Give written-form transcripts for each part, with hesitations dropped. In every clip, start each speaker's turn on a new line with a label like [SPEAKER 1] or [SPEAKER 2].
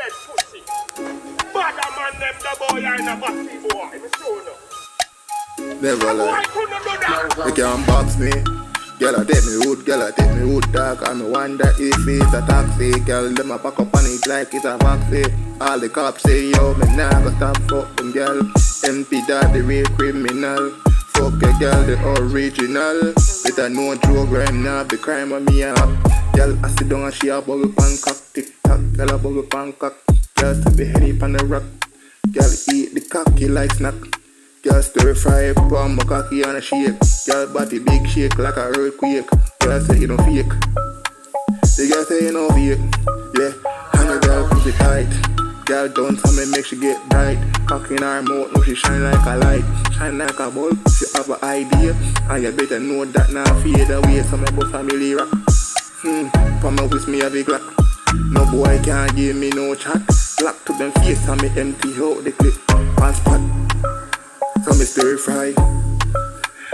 [SPEAKER 1] dead pussy. Bada man them the boy and a batty boy. I'm sure no.
[SPEAKER 2] Never
[SPEAKER 1] Boy
[SPEAKER 2] lie.
[SPEAKER 1] couldn't do that.
[SPEAKER 2] They can't box me. Girl, I take me road dog. And me wonder if it's a taxi. Girl, them a pack up on it like it's a vaccine. All the cops say, yo, me nah go stop fuck them girl. MP that the real criminal. Fuck a girl, the original. With a no drug crime, nah the crime on me up. Girl, I sit down and she a bubble pancake. Tick tock, girl a bubble pancake. Girl, sit the henny pan the rock. Girl, eat the cocky like snack. Girl, stir fry palm my cocky and a shake. Girl, body big shake like a earthquake. Girl, say you don't fake. The girl say you don't fake. Yeah, and the girl pussy tight. Girl, don't tell me make she get bright. Cock in her mouth, no she shine like a light. Shine like a bulb, she have an idea. And you better know that now fade away. So my boss family rock. For my with me a big glock. No boy can't give me no chat. Black to them face and me empty out the clip. On spot. So me stir fry.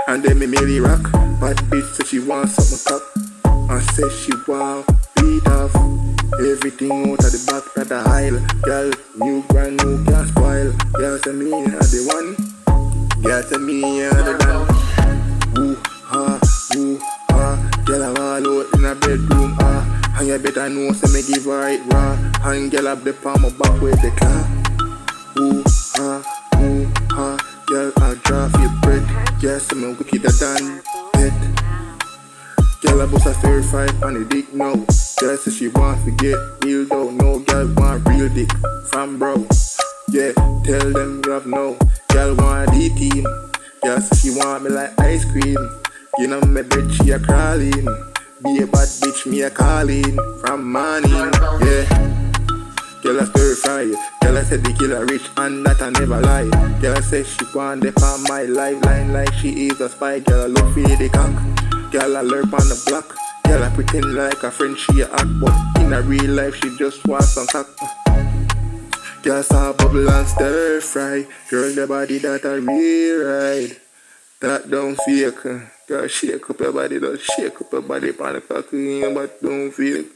[SPEAKER 2] And then me merely rock. Bad bitch said she want something top. And said she want beat off. Everything out of the back of the aisle. Girl, new brand new can't spoil. Girl say me are the one. Girl say me are the one. Woo ha, woo ha. Girl I'm all out in a bedroom ah. And you better know say me give her it raw. And girl up the palm of back with the claw. Woo ha, woo ha. Girl I draw for your bread. Girl say me wickeder than dead. Girl I bust a stir fry on the dick now. Girl say she want to get real though. No girl want real dick from bro. Yeah, tell them you have no. Girl want the team. Girl say she want me like ice cream. You know my bed she a crawling. Be a bad bitch me a calling. From morning, yeah. Girl I stir fry. Girl I said the killer rich and that I never lie. Girl say she want the on my lifeline like she is a spy. Girl I look for the cock. Girl I lurk on the block. Girl I pretend like a friend she a act. But in a real life she just wants some cock. Girl saw bubble and stir fry. Girl the body that I real ride. That don't fake. Girl shake up your body, don't shake up your body. Pan the cocky but don't fake.